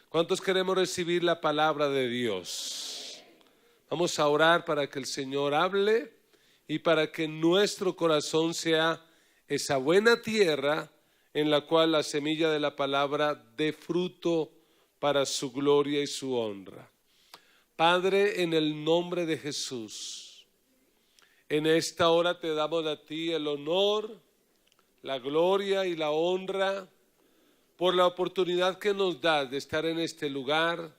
¿Cuántos queremos recibir la palabra de Dios? Vamos a orar para que el Señor hable y para que nuestro corazón sea esa buena tierra en la cual la semilla de la palabra dé fruto para su gloria y su honra. Padre, en el nombre de Jesús, en esta hora te damos a ti el honor, la gloria y la honra por la oportunidad que nos das de estar en este lugar,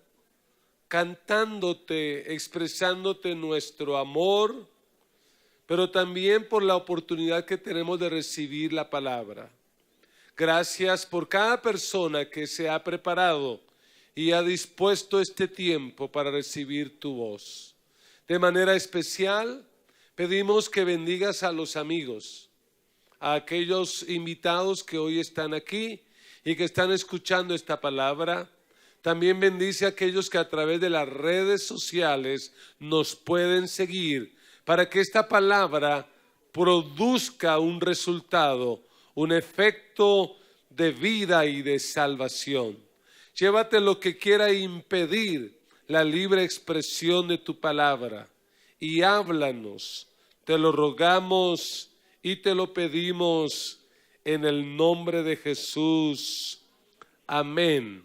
cantándote, expresándote nuestro amor, pero también por la oportunidad que tenemos de recibir la palabra. Gracias por cada persona que se ha preparado y ha dispuesto este tiempo para recibir tu voz. De manera especial, pedimos que bendigas a los amigos, a aquellos invitados que hoy están aquí y que están escuchando esta palabra. También bendice a aquellos que a través de las redes sociales nos pueden seguir para que esta palabra produzca un resultado, un efecto de vida y de salvación. Llévate lo que quiera impedir la libre expresión de tu palabra y háblanos. Te lo rogamos y te lo pedimos en el nombre de Jesús. Amén.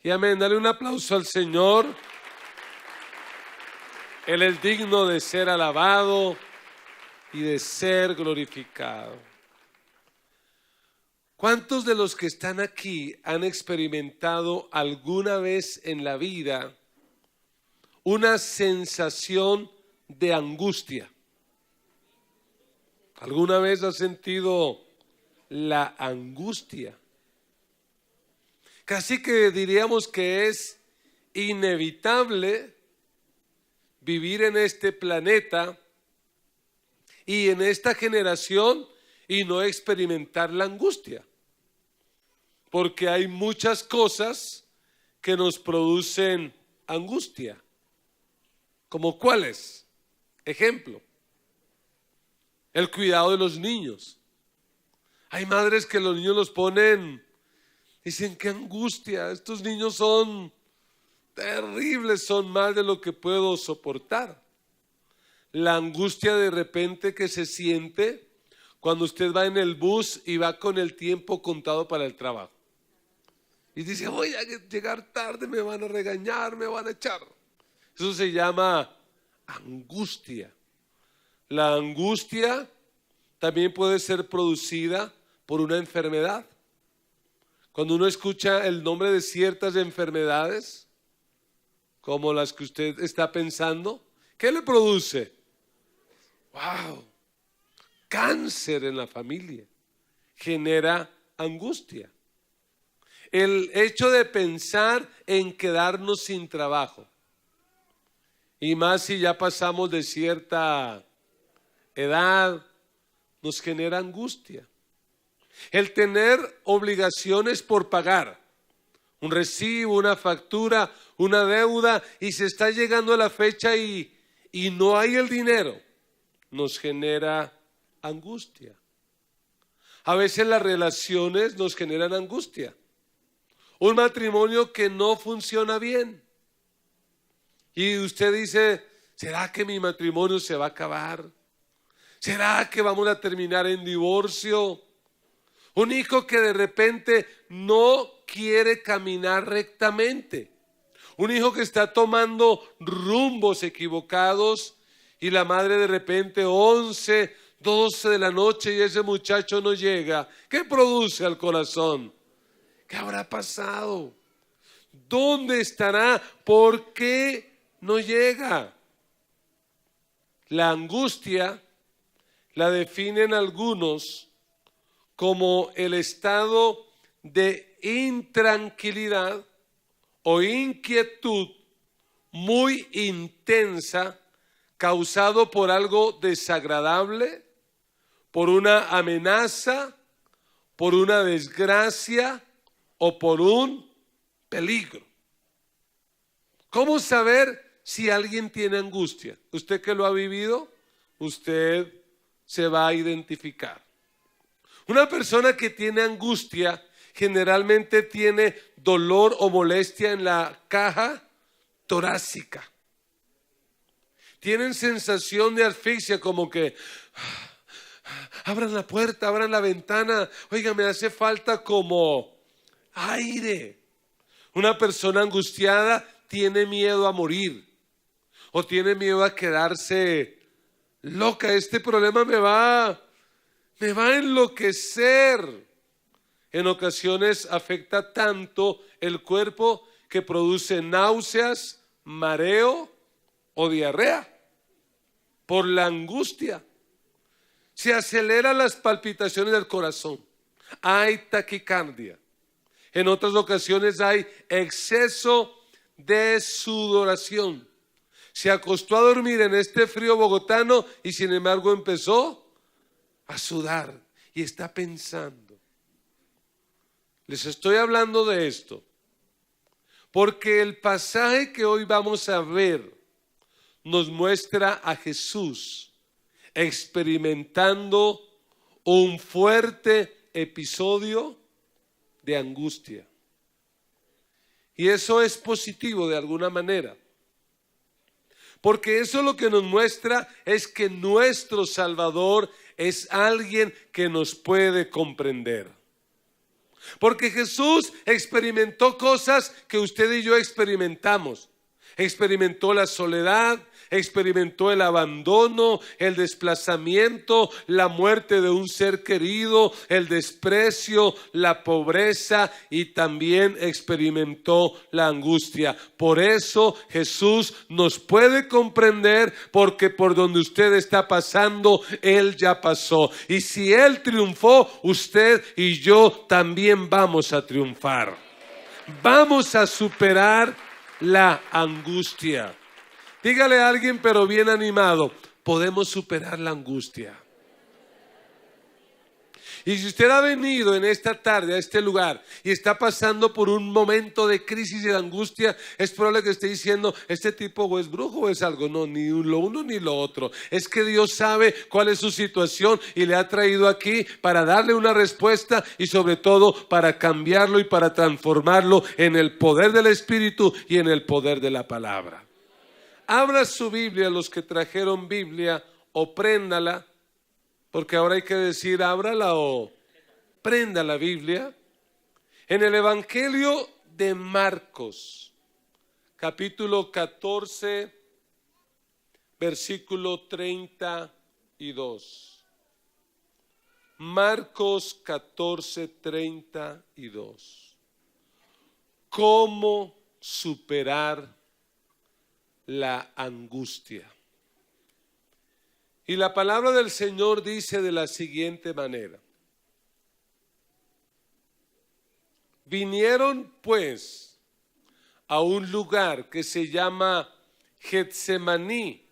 Y amén. Dale un aplauso al Señor. Él es digno de ser alabado y de ser glorificado. ¿Cuántos de los que están aquí han experimentado alguna vez en la vida una sensación de angustia? ¿Alguna vez has sentido la angustia? Casi que diríamos que es inevitable vivir en este planeta y en esta generación y no experimentar la angustia, porque hay muchas cosas que nos producen angustia. ¿Como cuáles? Ejemplo, el cuidado de los niños. Hay madres que los niños los ponen, dicen qué angustia, estos niños son terribles, son más de lo que puedo soportar. La angustia de repente que se siente cuando usted va en el bus y va con el tiempo contado para el trabajo. Y dice, voy a llegar tarde, me van a regañar, me van a echar. Eso se llama angustia. La angustia también puede ser producida por una enfermedad. Cuando uno escucha el nombre de ciertas enfermedades, como las que usted está pensando, ¿qué le produce? ¡Wow! Cáncer en la familia genera angustia. El hecho de pensar en quedarnos sin trabajo, y más si ya pasamos de cierta edad, nos genera angustia. El tener obligaciones por pagar, un recibo, una factura, una deuda, y se está llegando a la fecha y no hay el dinero, nos genera angustia. A veces las relaciones nos generan angustia. Un matrimonio que no funciona bien. Y usted dice, ¿será que mi matrimonio se va a acabar? ¿Será que vamos a terminar en divorcio? Un hijo que de repente no quiere caminar rectamente. Un hijo que está tomando rumbos equivocados y la madre de repente 11, 12 de la noche y ese muchacho no llega. ¿Qué produce al corazón? ¿Qué habrá pasado? ¿Dónde estará? ¿Por qué no llega? La angustia la definen algunos como el estado de intranquilidad o inquietud muy intensa causado por algo desagradable, por una amenaza, por una desgracia o por un peligro. ¿Cómo saber si alguien tiene angustia? Usted que lo ha vivido, usted se va a identificar. Una persona que tiene angustia generalmente tiene dolor o molestia en la caja torácica. Tienen sensación de asfixia, como que abran la puerta, abran la ventana. Oiga, me hace falta como aire. Una persona angustiada tiene miedo a morir o tiene miedo a quedarse loca. Este problema me va a enloquecer. En ocasiones afecta tanto el cuerpo que produce náuseas, mareo o diarrea por la angustia. Se aceleran las palpitaciones del corazón, hay taquicardia. En otras ocasiones hay exceso de sudoración. Se acostó a dormir en este frío bogotano y sin embargo empezó a sudar y está pensando. Les estoy hablando de esto porque el pasaje que hoy vamos a ver nos muestra a Jesús experimentando un fuerte episodio de angustia. Y eso es positivo de alguna manera, porque eso lo que nos muestra es que nuestro Salvador es alguien que nos puede comprender. Porque Jesús experimentó cosas que usted y yo experimentamos. Experimentó la soledad, experimentó el abandono, el desplazamiento, la muerte de un ser querido, el desprecio, la pobreza y también experimentó la angustia. Por eso Jesús nos puede comprender, porque por donde usted está pasando, Él ya pasó. Y si Él triunfó, usted y yo también vamos a triunfar. Vamos a superar la angustia. Dígale a alguien, pero bien animado, podemos superar la angustia. Y si usted ha venido en esta tarde a este lugar y está pasando por un momento de crisis y de angustia, es probable que esté diciendo, este tipo o es brujo o es algo. No, ni lo uno ni lo otro. Es que Dios sabe cuál es su situación y le ha traído aquí para darle una respuesta y sobre todo para cambiarlo y para transformarlo en el poder del Espíritu y en el poder de la palabra. Abra su Biblia, los que trajeron Biblia, o préndala, porque ahora hay que decir ábrala o prenda la Biblia, en el Evangelio de Marcos, capítulo 14, versículo 32. Marcos 14, 32. ¿Cómo superar la angustia? Y la palabra del Señor dice de la siguiente manera: vinieron pues a un lugar que se llama Getsemaní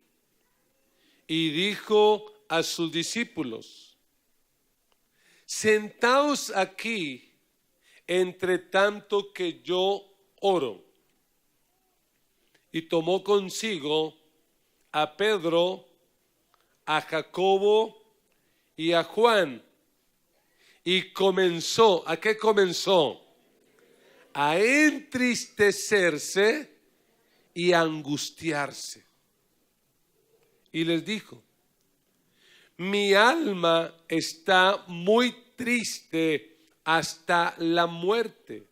y dijo a sus discípulos: sentaos aquí entre tanto que yo oro. Y tomó consigo a Pedro, a Jacobo y a Juan, y comenzó, ¿a qué comenzó? A entristecerse y a angustiarse. Y les dijo: mi alma está muy triste hasta la muerte.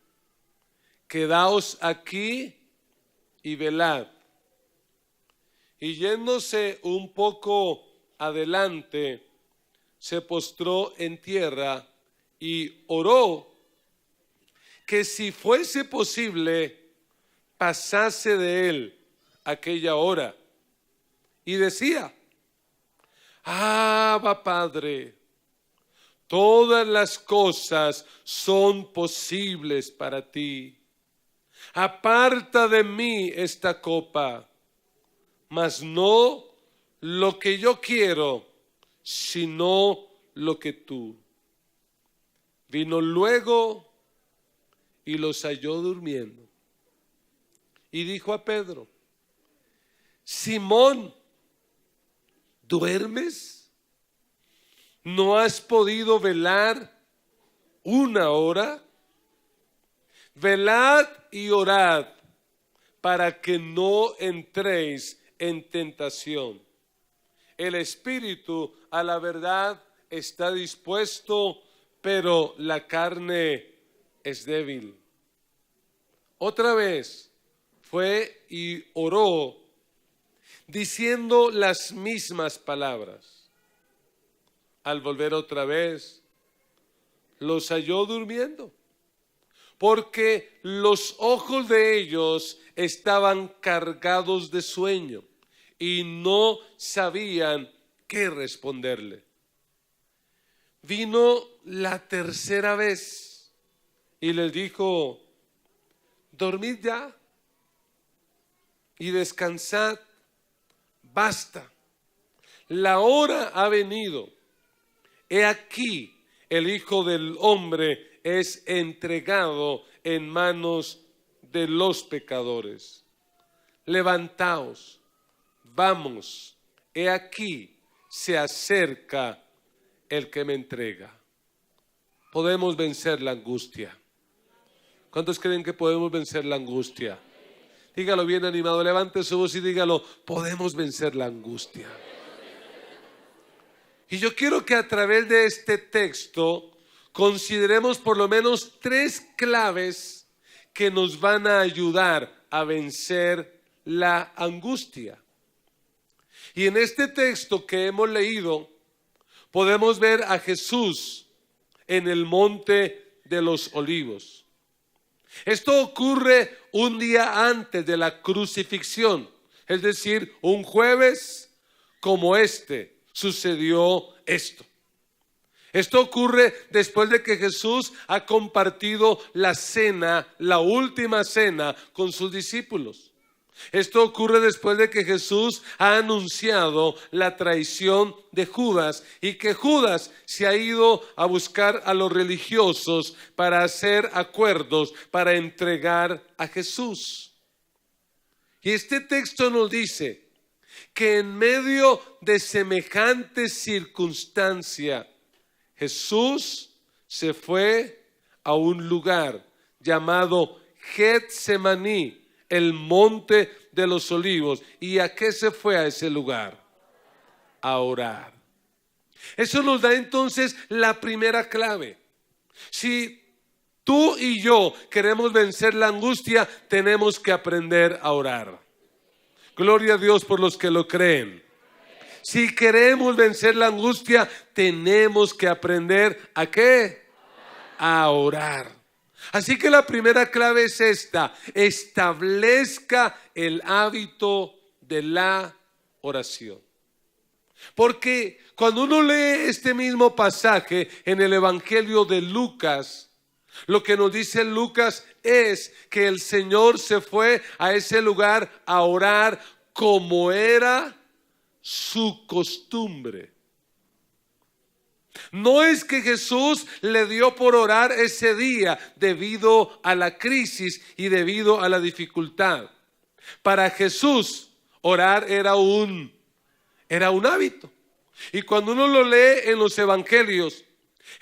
Quedaos aquí y velad. Y yéndose un poco adelante, se postró en tierra y oró que si fuese posible pasase de él aquella hora. Y decía: Abba, Padre, todas las cosas son posibles para ti. Aparta de mí esta copa, mas no lo que yo quiero, sino lo que tú. Vino luego y los halló durmiendo. Y dijo a Pedro: Simón, ¿duermes? ¿No has podido velar una hora? velad y orad para que no entréis en tentación. El espíritu a la verdad está dispuesto, pero la carne es débil. Otra vez fue y oró diciendo las mismas palabras. Al volver otra vez, los halló durmiendo, porque los ojos de ellos estaban cargados de sueño y no sabían qué responderle. Vino la tercera vez y les dijo: dormid ya y descansad, basta, la hora ha venido. He aquí, el Hijo del Hombre es entregado en manos de los pecadores. Levantaos, vamos, he aquí, se acerca el que me entrega. Podemos vencer la angustia. ¿Cuántos creen que podemos vencer la angustia? Dígalo bien animado, levante su voz y dígalo: podemos vencer la angustia. Y yo quiero que a través de este texto consideremos por lo menos 3 claves que nos van a ayudar a vencer la angustia. Y en este texto que hemos leído, podemos ver a Jesús en el monte de los olivos. Esto ocurre un día antes de la crucifixión, es decir, un jueves como este sucedió esto. Esto ocurre después de que Jesús ha compartido la cena, la última cena con sus discípulos. Esto ocurre después de que Jesús ha anunciado la traición de Judas y que Judas se ha ido a buscar a los religiosos para hacer acuerdos para entregar a Jesús. Y este texto nos dice que en medio de semejante circunstancia, Jesús se fue a un lugar llamado Getsemaní, el monte de los olivos. ¿Y a qué se fue a ese lugar? A orar. Eso nos da entonces la primera clave. Si tú y yo queremos vencer la angustia, tenemos que aprender a orar. Gloria a Dios por los que lo creen. Si queremos vencer la angustia, tenemos que aprender ¿a qué? A orar. Así que la primera clave es esta: establezca el hábito de la oración. Porque cuando uno lee este mismo pasaje en el Evangelio de Lucas, lo que nos dice Lucas es que el Señor se fue a ese lugar a orar como era su costumbre. No es que Jesús le dio por orar ese día debido a la crisis y debido a la dificultad. Para Jesús, orar era un hábito. Y cuando uno lo lee en los evangelios,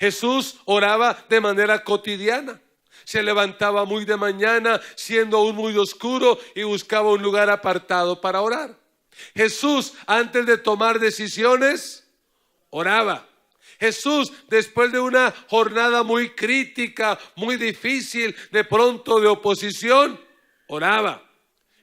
Jesús oraba de manera cotidiana. Se levantaba muy de mañana, siendo aún muy oscuro, y buscaba un lugar apartado para orar. Jesús, antes de tomar decisiones, oraba. Jesús, después de una jornada muy crítica, muy difícil, de pronto de oposición, oraba.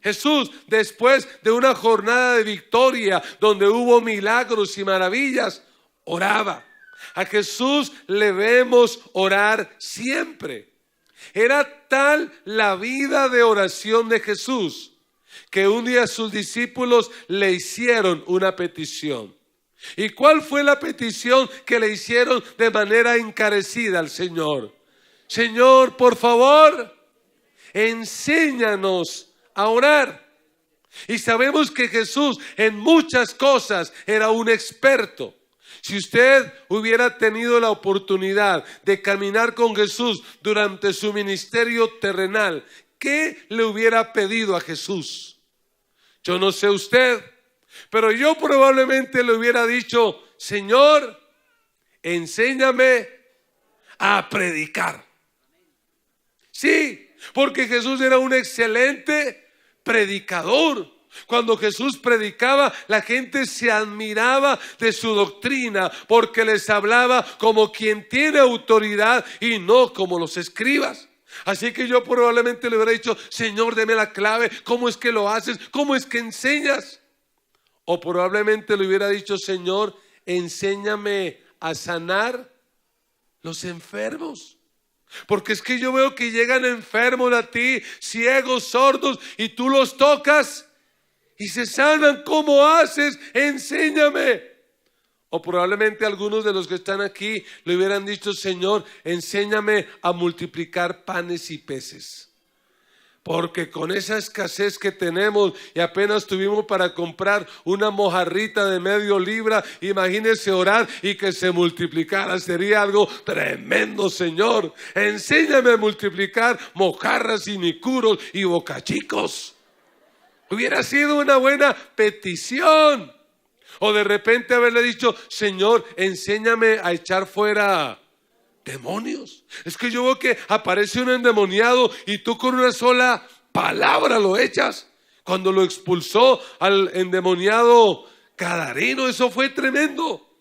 Jesús, después de una jornada de victoria, donde hubo milagros y maravillas, oraba. A Jesús le vemos orar siempre. Era tal la vida de oración de Jesús que un día sus discípulos le hicieron una petición. ¿Y cuál fue la petición que le hicieron de manera encarecida al Señor? Señor, por favor, enséñanos a orar. Y sabemos que Jesús en muchas cosas era un experto. Si usted hubiera tenido la oportunidad de caminar con Jesús durante su ministerio terrenal, ¿qué le hubiera pedido a Jesús? Yo no sé usted, pero yo probablemente le hubiera dicho: Señor, enséñame a predicar. Sí, Porque Jesús era un excelente predicador. Cuando Jesús predicaba, la gente se admiraba de su doctrina, porque les hablaba como quien tiene autoridad y no como los escribas. Así que yo probablemente le hubiera dicho: Señor, deme la clave, ¿cómo es que lo haces? ¿Cómo es que enseñas? O probablemente le hubiera dicho: Señor, enséñame a sanar los enfermos. Porque es que yo veo que llegan enfermos a ti, ciegos, sordos, y tú los tocas y se sanan. ¿Cómo haces? Enséñame. O probablemente algunos de los que están aquí le hubieran dicho: Señor, enséñame a multiplicar panes y peces. Porque con esa escasez que tenemos y apenas tuvimos para comprar una mojarrita de medio libra, imagínese orar y que se multiplicara. Sería algo tremendo, Señor. Enséñame a multiplicar mojarras y micuros y bocachicos. Hubiera sido una buena petición. O de repente haberle dicho: Señor, enséñame a echar fuera demonios. Es que yo veo que aparece un endemoniado y tú con una sola palabra lo echas. Cuando lo expulsó al endemoniado Gadareno, eso fue tremendo.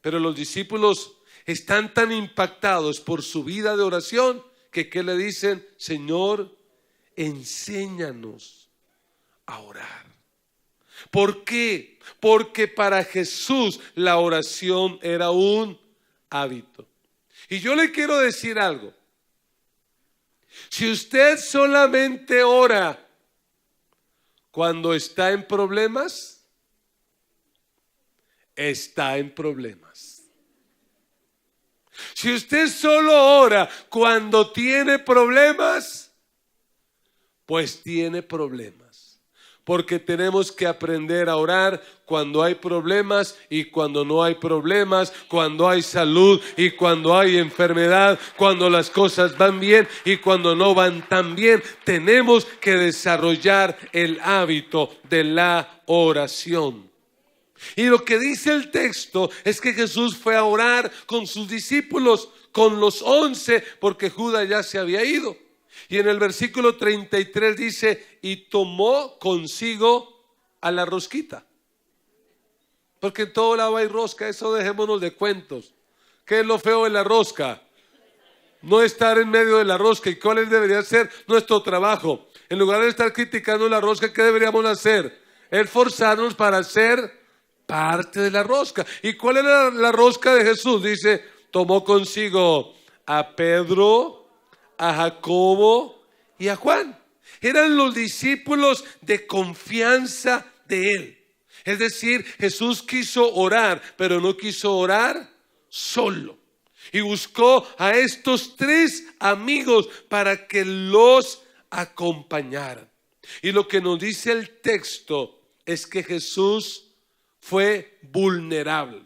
Pero los discípulos están tan impactados por su vida de oración que ¿qué le dicen? Señor, enséñanos a orar. ¿Por qué? Porque para Jesús la oración era un hábito. Y yo le quiero decir algo: si usted solamente ora cuando está en problemas, está en problemas. Si usted solo ora cuando tiene problemas, pues tiene problemas. Porque tenemos que aprender a orar cuando hay problemas y cuando no hay problemas, cuando hay salud y cuando hay enfermedad, cuando las cosas van bien y cuando no van tan bien. Tenemos que desarrollar el hábito de la oración. Y lo que dice el texto es que Jesús fue a orar con sus discípulos, con los 11, porque Judas ya se había ido. Y en el versículo 33 dice: y tomó consigo a la rosquita. Porque en todo lado hay rosca, eso dejémonos de cuentos. ¿Qué es lo feo de la rosca? No estar en medio de la rosca. ¿Y cuál debería ser nuestro trabajo? En lugar de estar criticando la rosca, ¿qué deberíamos hacer? Esforzarnos para ser parte de la rosca. ¿Y cuál era la rosca de Jesús? Dice: tomó consigo a Pedro, a Jacobo y a Juan. Eran los discípulos de confianza de él. Es decir, Jesús quiso orar, pero no quiso orar solo. Y buscó a estos 3 amigos para que los acompañaran. Y lo que nos dice el texto es que Jesús fue vulnerable.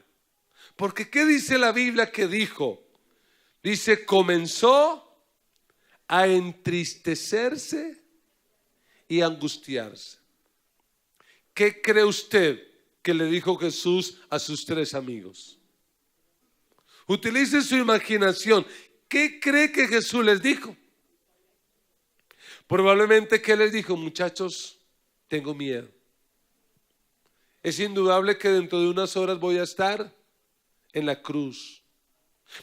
Porque ¿qué dice la Biblia que dijo? Dice: comenzó a entristecerse y angustiarse. ¿Qué cree usted que le dijo Jesús a sus 3 amigos? Utilice su imaginación. ¿Qué cree que Jesús les dijo? Probablemente que les dijo: muchachos, tengo miedo. Es indudable que dentro de unas horas voy a estar en la cruz.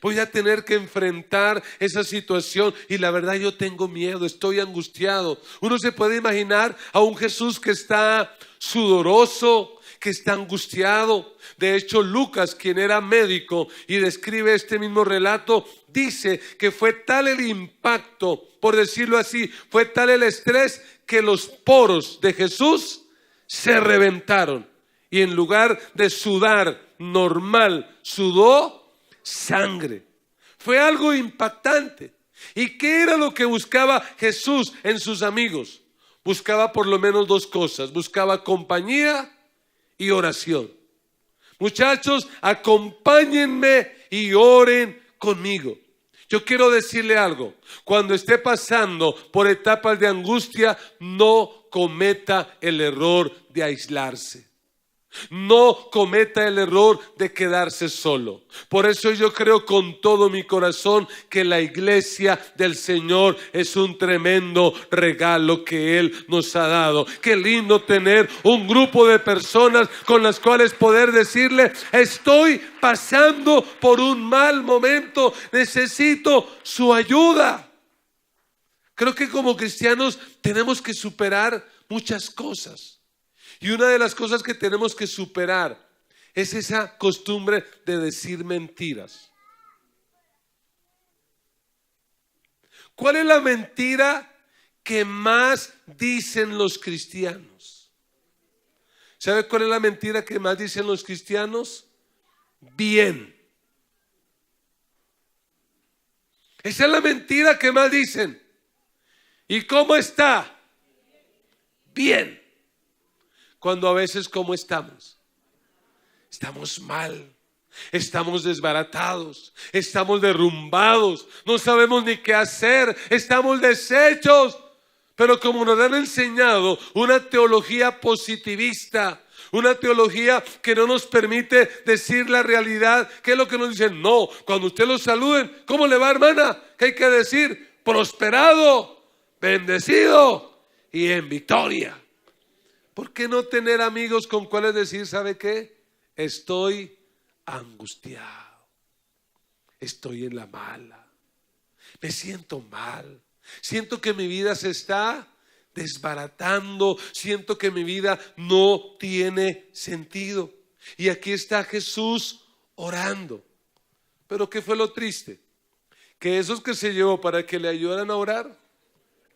Voy a tener que enfrentar esa situación y la verdad yo tengo miedo, estoy angustiado. Uno se puede imaginar a un Jesús que está sudoroso, que está angustiado. De hecho, Lucas, quien era médico y describe este mismo relato, dice que fue tal el impacto, por decirlo así, fue tal el estrés que los poros de Jesús se reventaron. Y en lugar de sudar normal, sudó sangre. Fue algo impactante. ¿Y qué era lo que buscaba Jesús en sus amigos? Buscaba por lo menos 2 cosas. Buscaba compañía y oración. Muchachos, acompáñenme y oren conmigo. Yo quiero decirle algo: cuando esté pasando por etapas de angustia, no cometa el error de aislarse. No cometa el error de quedarse solo. Por eso yo creo con todo mi corazón que la iglesia del Señor es un tremendo regalo que Él nos ha dado. Qué lindo tener un grupo de personas con las cuales poder decirle: estoy pasando por un mal momento, necesito su ayuda. Creo que como cristianos tenemos que superar muchas cosas. Y una de las cosas que tenemos que superar es esa costumbre de decir mentiras. ¿Cuál es la mentira que más dicen los cristianos? ¿Sabe cuál es la mentira que más dicen los cristianos? Bien. Esa es la mentira que más dicen. ¿Y cómo está? Bien. Cuando a veces, ¿cómo estamos? Estamos mal, estamos desbaratados, estamos derrumbados, no sabemos ni qué hacer, estamos deshechos. Pero como nos han enseñado una teología positivista, una teología que no nos permite decir la realidad, ¿qué es lo que nos dicen? No, cuando usted lo saluden, ¿cómo le va, hermana? ¿Qué hay que decir? Prosperado, bendecido y en victoria. ¿Por qué no tener amigos con cuales decir: ¿sabe qué? Estoy angustiado, estoy en la mala, me siento mal, siento que mi vida se está desbaratando, siento que mi vida no tiene sentido. Y aquí está Jesús orando. Pero ¿qué fue lo triste? Que esos que se llevó para que le ayudaran a orar,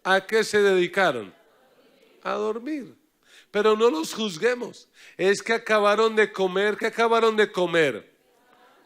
¿a qué se dedicaron? A dormir. Pero no los juzguemos. Es que acabaron de comer. ¿Qué acabaron de comer?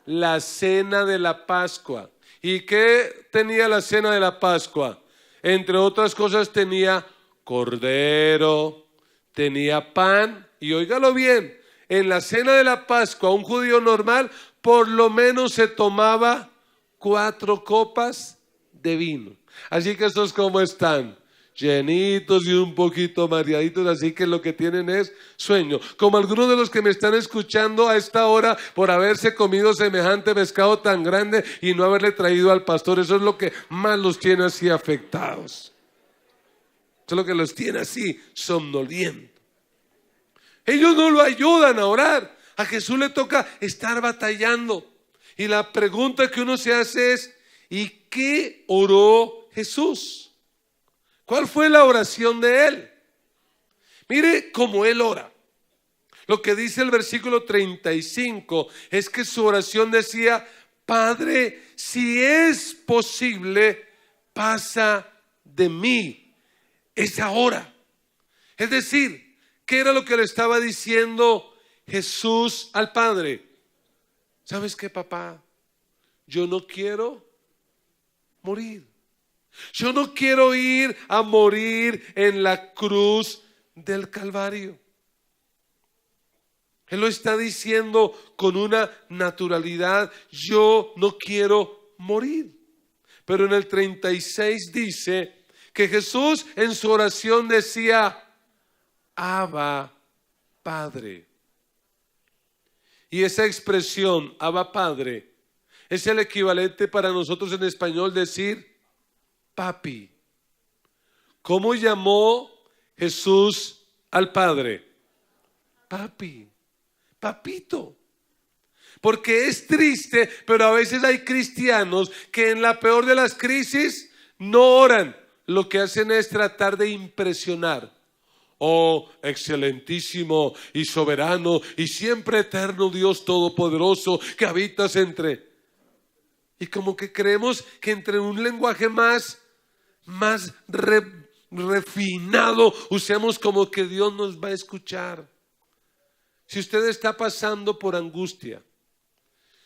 La cena de la Pascua. ¿Y qué tenía la cena de la Pascua? Entre otras cosas tenía cordero, tenía pan. Y óigalo bien, en la cena de la Pascua un judío normal por lo menos se tomaba 4 copas de vino. Así que estos, ¿cómo están? Llenitos y un poquito mareaditos, así que lo que tienen es sueño. Como algunos de los que me están escuchando a esta hora por haberse comido semejante pescado tan grande y no haberle traído al pastor. Eso es lo que más los tiene así afectados. Eso es lo que los tiene así somnolientos. Ellos no lo ayudan a orar. A Jesús le toca estar batallando. Y la pregunta que uno se hace es: ¿y qué oró Jesús? ¿Cuál fue la oración de él? Mire cómo él ora. Lo que dice el versículo 35 es que su oración decía: Padre, si es posible, pasa de mí esa hora. Es decir, ¿qué era lo que le estaba diciendo Jesús al Padre? ¿Sabes qué, papá? Yo no quiero morir. Yo no quiero ir a morir en la cruz del Calvario. Él lo está diciendo con una naturalidad: yo no quiero morir. Pero en el 36 dice que Jesús en su oración decía: Abba, Padre. Y esa expresión, Abba, Padre, es el equivalente para nosotros en español decir papi. ¿Cómo llamó Jesús al Padre? Papi, papito. Porque es triste, pero a veces hay cristianos que en la peor de las crisis no oran. Lo que hacen es tratar de impresionar. Oh, excelentísimo y soberano y siempre eterno Dios todopoderoso que habitas entre. Y como que creemos que entre un lenguaje más refinado usemos como que Dios nos va a escuchar. Si usted está pasando por angustia,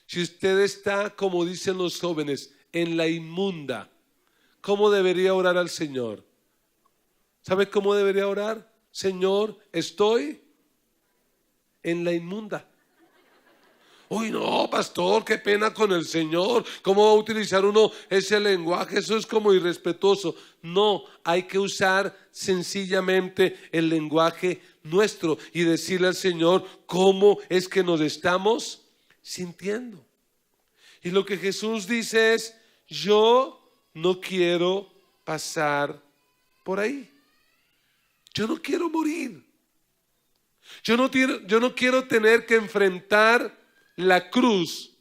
si usted está, como dicen los jóvenes, en la inmunda, ¿cómo debería orar al Señor? ¿Sabe cómo debería orar? Señor, estoy en la inmunda. Uy, no, pastor, qué pena con el Señor. ¿Cómo va a utilizar uno ese lenguaje? Eso es como irrespetuoso. No, hay que usar sencillamente el lenguaje nuestro y decirle al Señor cómo es que nos estamos sintiendo. Y lo que Jesús dice es: yo no quiero pasar por ahí. Yo no quiero morir. Yo no quiero tener que enfrentar la cruz,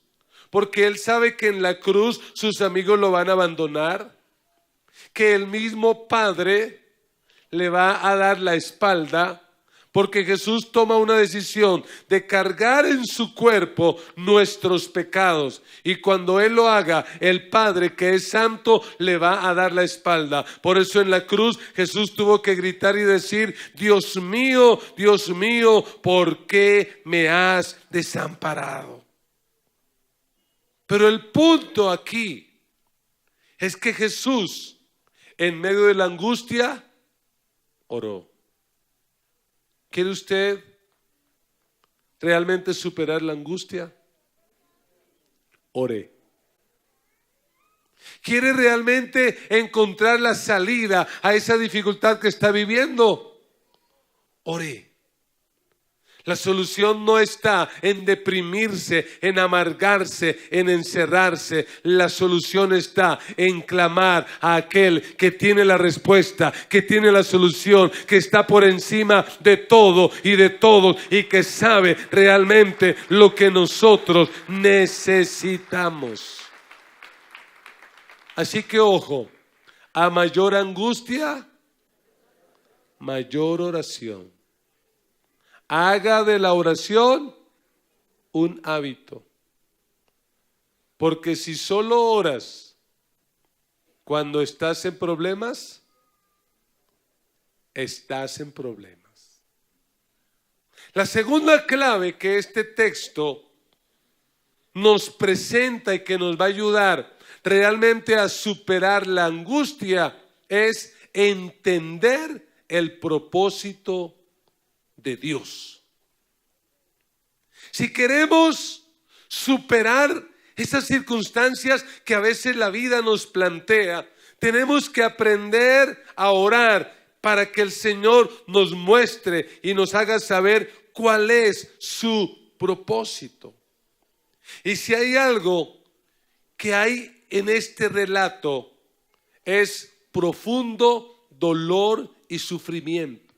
porque Él sabe que en la cruz sus amigos lo van a abandonar, que el mismo Padre le va a dar la espalda, porque Jesús toma una decisión de cargar en su cuerpo nuestros pecados, y cuando Él lo haga, el Padre, que es santo, le va a dar la espalda. Por eso en la cruz Jesús tuvo que gritar y decir: Dios mío, ¿por qué me has desamparado? Pero el punto aquí es que Jesús, en medio de la angustia, oró. ¿Quiere usted realmente superar la angustia? Ore. ¿Quiere realmente encontrar la salida a esa dificultad que está viviendo? Ore. La solución no está en deprimirse, en amargarse, en encerrarse. La solución está en clamar a aquel que tiene la respuesta, que tiene la solución, que está por encima de todo y de todos, y que sabe realmente lo que nosotros necesitamos. Así que ojo, a mayor angustia, mayor oración. Haga de la oración un hábito. Porque si solo oras cuando estás en problemas, estás en problemas. La segunda clave que este texto nos presenta y que nos va a ayudar realmente a superar la angustia es entender el propósito de Dios. Si queremos superar esas circunstancias que a veces la vida nos plantea, tenemos que aprender a orar para que el Señor nos muestre y nos haga saber cuál es su propósito. Y si hay algo que hay en este relato, es profundo dolor y sufrimiento.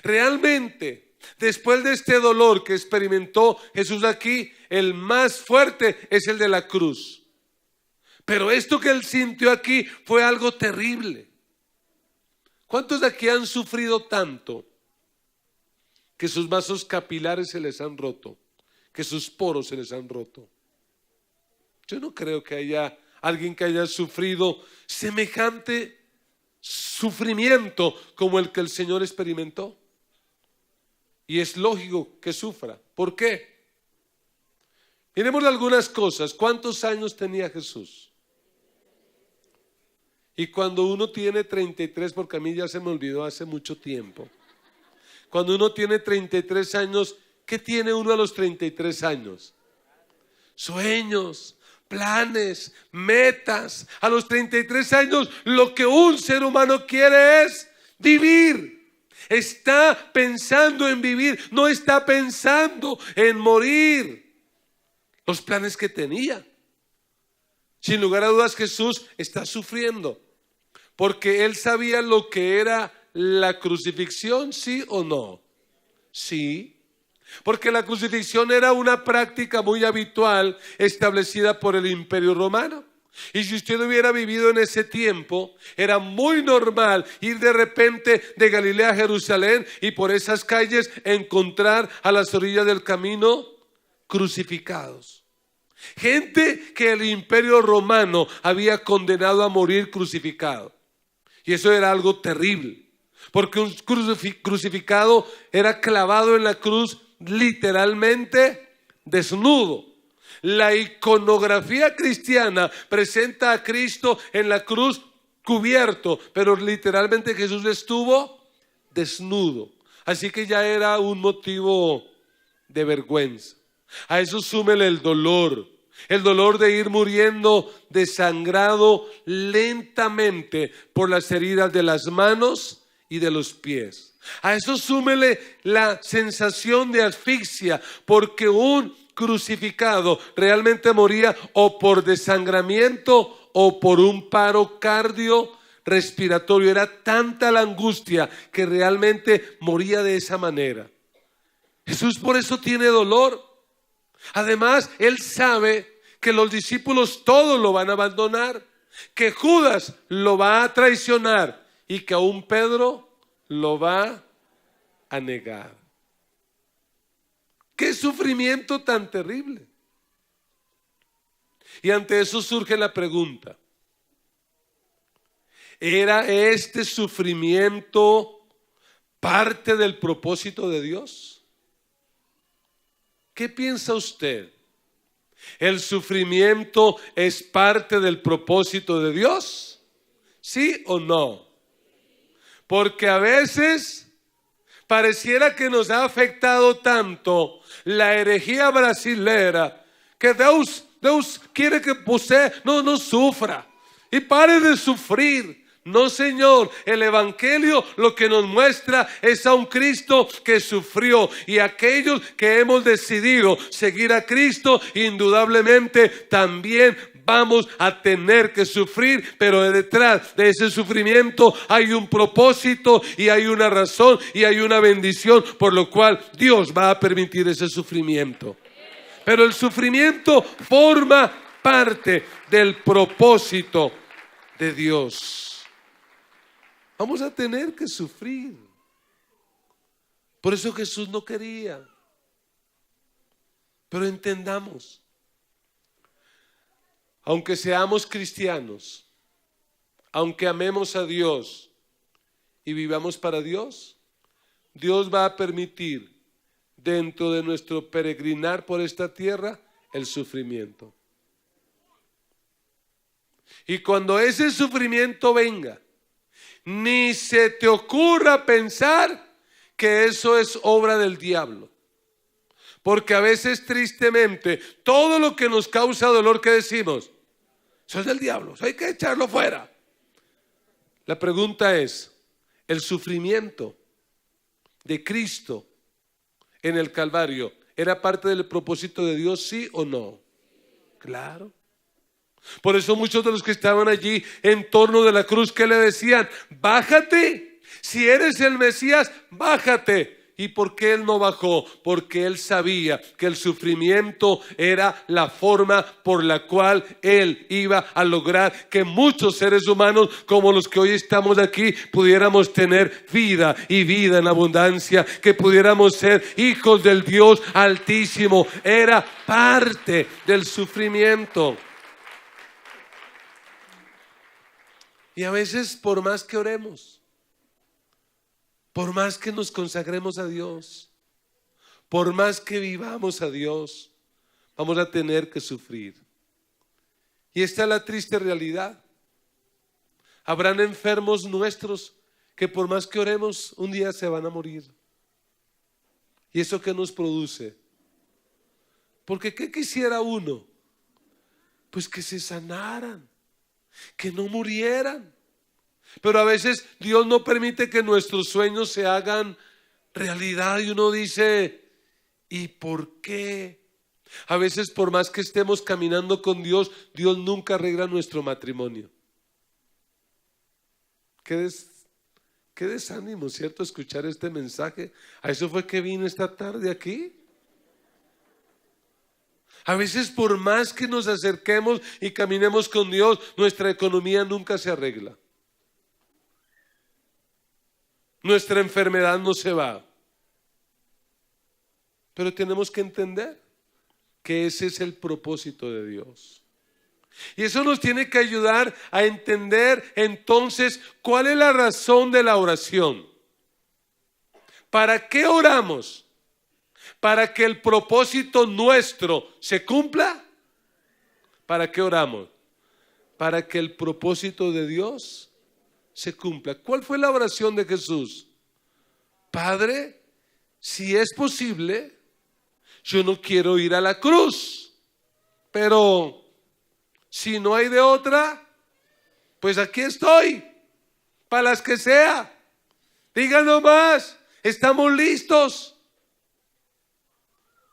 Realmente, después de este dolor que experimentó Jesús aquí, el más fuerte es el de la cruz. Pero esto que Él sintió aquí fue algo terrible. ¿Cuántos de aquí han sufrido tanto que sus vasos capilares se les han roto, que sus poros se les han roto? Yo no creo que haya alguien que haya sufrido semejante sufrimiento como el que el Señor experimentó. Y es lógico que sufra. ¿Por qué? Miremos algunas cosas. ¿Cuántos años tenía Jesús? Y cuando uno tiene 33, porque a mí ya se me olvidó hace mucho tiempo. Cuando uno tiene 33 años, ¿qué tiene uno a los 33 años? Sueños, planes, metas. A los 33 años lo que un ser humano quiere es vivir. Está pensando en vivir, no está pensando en morir. Los planes que tenía. Sin lugar a dudas, Jesús está sufriendo porque Él sabía lo que era la crucifixión, ¿sí o no? Sí. Porque la crucifixión era una práctica muy habitual establecida por el Imperio Romano. Y si usted hubiera vivido en ese tiempo, era muy normal ir de repente de Galilea a Jerusalén y por esas calles encontrar a las orillas del camino crucificados. Gente que el Imperio Romano había condenado a morir crucificado. Y eso era algo terrible, porque un crucificado era clavado en la cruz literalmente desnudo. La iconografía cristiana presenta a Cristo en la cruz cubierto, pero literalmente Jesús estuvo desnudo. Así que ya era un motivo de vergüenza. A eso súmele el dolor de ir muriendo desangrado lentamente por las heridas de las manos y de los pies. A eso súmele la sensación de asfixia, porque un crucificado realmente moría o por desangramiento o por un paro cardiorrespiratorio. Era tanta la angustia que realmente moría de esa manera. Jesús por eso tiene dolor. Además, Él sabe que los discípulos todos lo van a abandonar, que Judas lo va a traicionar y que aún Pedro lo va a negar. ¡Qué sufrimiento tan terrible! Y ante eso surge la pregunta: ¿era este sufrimiento parte del propósito de Dios? ¿Qué piensa usted? ¿El sufrimiento es parte del propósito de Dios? ¿Sí o no? Porque a veces pareciera que nos ha afectado tanto la herejía brasilera que Deus quiere que usted no sufra y pare de sufrir. No, Señor, el Evangelio lo que nos muestra es a un Cristo que sufrió, y aquellos que hemos decidido seguir a Cristo indudablemente también vamos a tener que sufrir, pero detrás de ese sufrimiento hay un propósito y hay una razón y hay una bendición por lo cual Dios va a permitir ese sufrimiento. Pero el sufrimiento forma parte del propósito de Dios. Vamos a tener que sufrir. Por eso Jesús no quería. Pero entendamos, aunque seamos cristianos, aunque amemos a Dios y vivamos para Dios, Dios va a permitir dentro de nuestro peregrinar por esta tierra el sufrimiento. Y cuando ese sufrimiento venga, ni se te ocurra pensar que eso es obra del diablo. Porque a veces tristemente todo lo que nos causa dolor, ¿qué decimos? Eso es del diablo, eso hay que echarlo fuera. La pregunta es, ¿el sufrimiento de Cristo en el Calvario era parte del propósito de Dios, sí o no? Claro. Por eso muchos de los que estaban allí en torno de la cruz, ¿qué le decían? Bájate, si eres el Mesías, bájate. ¿Y por qué Él no bajó? Porque Él sabía que el sufrimiento era la forma por la cual Él iba a lograr que muchos seres humanos como los que hoy estamos aquí pudiéramos tener vida y vida en abundancia, que pudiéramos ser hijos del Dios Altísimo. Era parte del sufrimiento. Y a veces, por más que oremos, por más que nos consagremos a Dios, por más que vivamos a Dios, vamos a tener que sufrir. Y esta es la triste realidad. Habrán enfermos nuestros que por más que oremos, un día se van a morir. ¿Y eso qué nos produce? Porque ¿qué quisiera uno? Pues que se sanaran, que no murieran. Pero a veces Dios no permite que nuestros sueños se hagan realidad y uno dice, ¿y por qué? A veces por más que estemos caminando con Dios, Dios nunca arregla nuestro matrimonio. Qué desánimo, ¿cierto? Escuchar este mensaje. A eso fue que vine esta tarde aquí. A veces por más que nos acerquemos y caminemos con Dios, nuestra economía nunca se arregla. Nuestra enfermedad no se va. Pero tenemos que entender que ese es el propósito de Dios. Y eso nos tiene que ayudar a entender entonces cuál es la razón de la oración. ¿Para qué oramos? ¿Para que el propósito nuestro se cumpla? ¿Para qué oramos? Para que el propósito de Dios se cumpla. ¿Cuál fue la oración de Jesús? Padre, si es posible, yo no quiero ir a la cruz, pero si no hay de otra, pues aquí estoy, para las que sea. Diga nomás, estamos listos.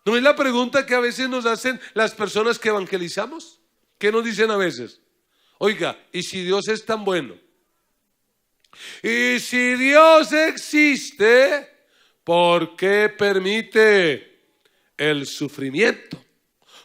¿No es la pregunta que a veces nos hacen las personas que evangelizamos? ¿Qué nos dicen a veces? Oiga, ¿y si Dios es tan bueno? Y si Dios existe, ¿por qué permite el sufrimiento?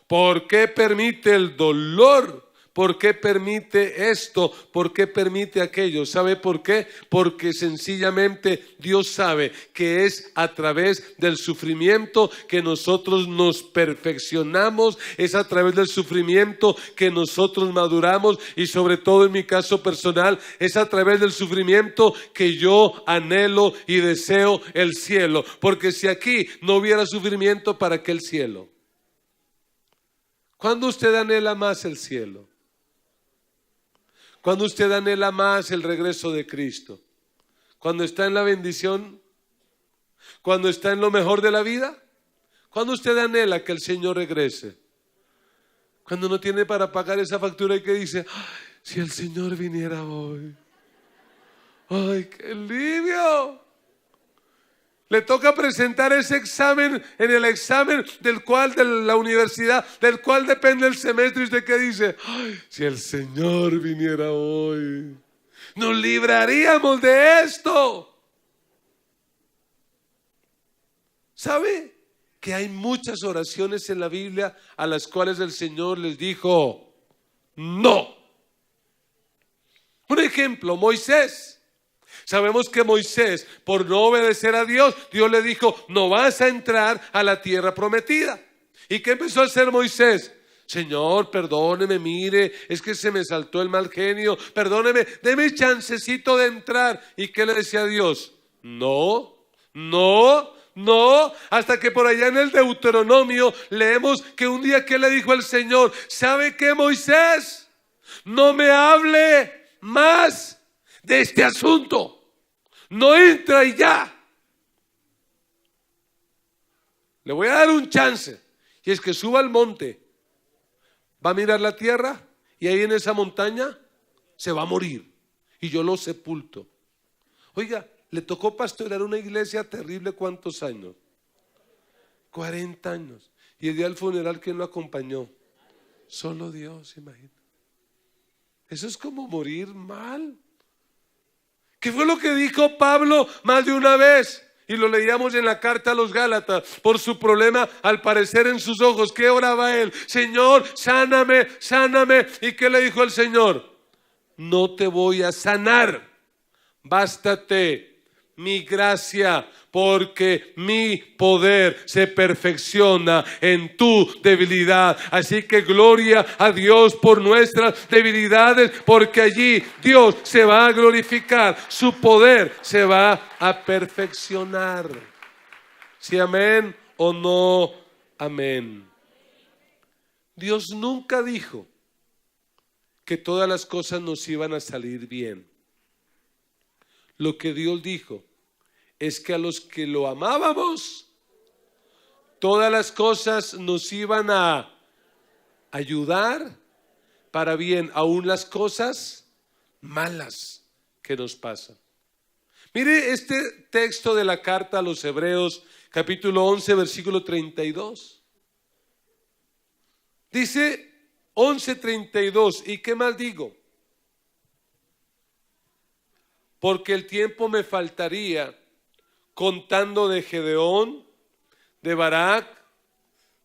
¿Por qué permite el dolor? ¿Por qué permite esto? ¿Por qué permite aquello? ¿Sabe por qué? Porque sencillamente Dios sabe que es a través del sufrimiento que nosotros nos perfeccionamos, es a través del sufrimiento que nosotros maduramos, y sobre todo en mi caso personal, es a través del sufrimiento que yo anhelo y deseo el cielo. Porque si aquí no hubiera sufrimiento, ¿para qué el cielo? ¿Cuándo usted anhela más el cielo? Cuando usted anhela más el regreso de Cristo, cuando está en la bendición, cuando está en lo mejor de la vida, cuando usted anhela que el Señor regrese, cuando no tiene para pagar esa factura y que dice, ay, si el Señor viniera hoy, ay, qué alivio. Le toca presentar ese examen, en el examen del cual, de la universidad, del cual depende el semestre, y usted que dice, ay, si el Señor viniera hoy, nos libraríamos de esto. ¿Sabe que hay muchas oraciones en la Biblia a las cuales el Señor les dijo no? Un ejemplo, Moisés. Sabemos que Moisés, por no obedecer a Dios, Dios le dijo, no vas a entrar a la tierra prometida. ¿Y qué empezó a hacer Moisés? Señor, perdóneme, mire, es que se me saltó el mal genio, perdóneme, deme chancecito de entrar. ¿Y qué le decía a Dios? No, hasta que por allá en el Deuteronomio leemos que un día, ¿qué le dijo el Señor? ¿Sabe qué, Moisés? No me hable más de este asunto. No entra y ya. Le voy a dar un chance, y es que suba al monte, va a mirar la tierra, y ahí en esa montaña se va a morir, y yo lo sepulto. Oiga, le tocó pastorear una iglesia terrible, ¿cuántos años? 40 años. Y el día del funeral, ¿quién lo acompañó? Solo Dios, imagina. Eso es como morir mal. ¿Qué fue lo que dijo Pablo más de una vez? Y lo leíamos en la carta a los Gálatas. Por su problema, al parecer en sus ojos, ¿qué oraba él? Señor, sáname, sáname. ¿Y qué le dijo el Señor? No te voy a sanar. Bástate mi gracia, porque mi poder se perfecciona en tu debilidad. Así que gloria a Dios por nuestras debilidades, porque allí Dios se va a glorificar, su poder se va a perfeccionar. ¿Sí, amén o no? Amén. Dios nunca dijo que todas las cosas nos iban a salir bien. Lo que Dios dijo es que a los que lo amábamos, todas las cosas nos iban a ayudar para bien, aún las cosas malas que nos pasan. Mire este texto de la carta a los Hebreos, capítulo 11, versículo 32. Dice 11:32, ¿y qué más digo? Porque el tiempo me faltaría contando de Gedeón, de Barak,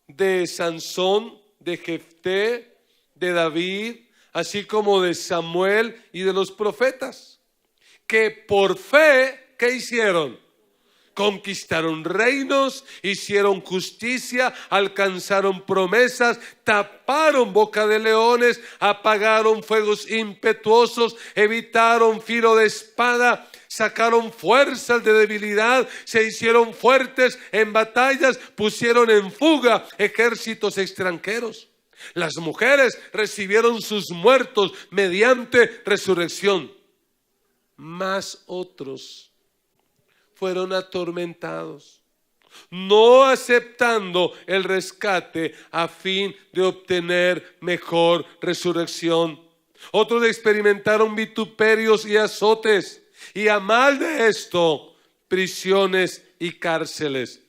de Sansón, de Jefté, de David, así como de Samuel y de los profetas, que por fe, ¿qué hicieron? Conquistaron reinos, hicieron justicia, alcanzaron promesas, taparon boca de leones, apagaron fuegos impetuosos, evitaron filo de espada, sacaron fuerzas de debilidad, se hicieron fuertes en batallas, pusieron en fuga ejércitos extranjeros. Las mujeres recibieron sus muertos mediante resurrección, mas otros fueron atormentados, no aceptando el rescate a fin de obtener mejor resurrección. Otros experimentaron vituperios y azotes, y a mal de esto prisiones y cárceles.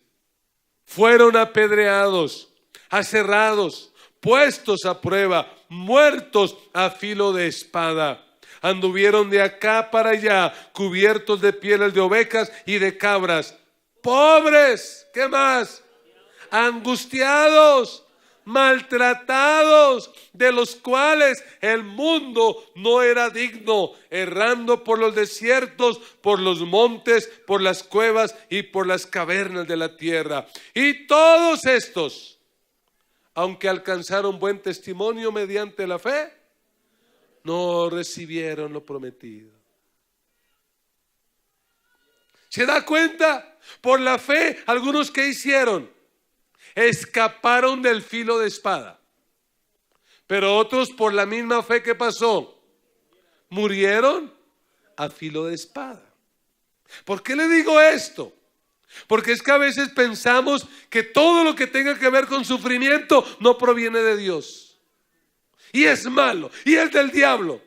Fueron apedreados, aserrados, puestos a prueba, muertos a filo de espada. Anduvieron de acá para allá, cubiertos de pieles de ovejas y de cabras. Pobres, ¿qué más? Angustiados, maltratados, de los cuales el mundo no era digno, errando por los desiertos, por los montes, por las cuevas y por las cavernas de la tierra. Y todos estos, aunque alcanzaron buen testimonio mediante la fe, no recibieron lo prometido. ¿Se da cuenta? Por la fe, algunos que hicieron, escaparon del filo de espada. Pero otros, por la misma fe, ¿qué pasó? Murieron a filo de espada. ¿Por qué le digo esto? Porque es que a veces pensamos que todo lo que tenga que ver con sufrimiento no proviene de Dios. Y es malo, y es del diablo.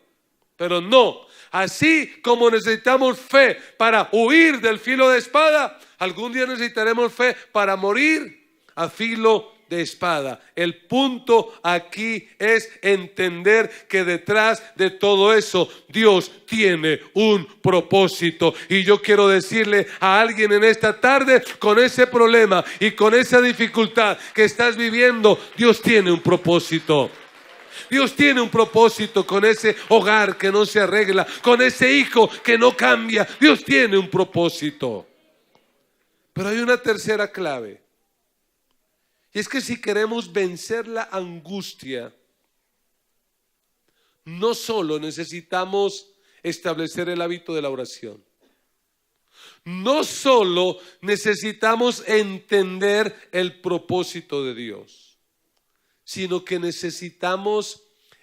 Pero no, así como necesitamos fe para huir del filo de espada, algún día necesitaremos fe para morir a filo de espada. El punto aquí es entender que detrás de todo eso Dios tiene un propósito. Y yo quiero decirle a alguien en esta tarde, con ese problema y con esa dificultad que estás viviendo, Dios tiene un propósito. Dios tiene un propósito con ese hogar que no se arregla, con ese hijo que no cambia. Dios tiene un propósito. Pero hay una tercera clave. Y es que si queremos vencer la angustia, no solo necesitamos establecer el hábito de la oración, no solo necesitamos entender el propósito de Dios, sino que necesitamos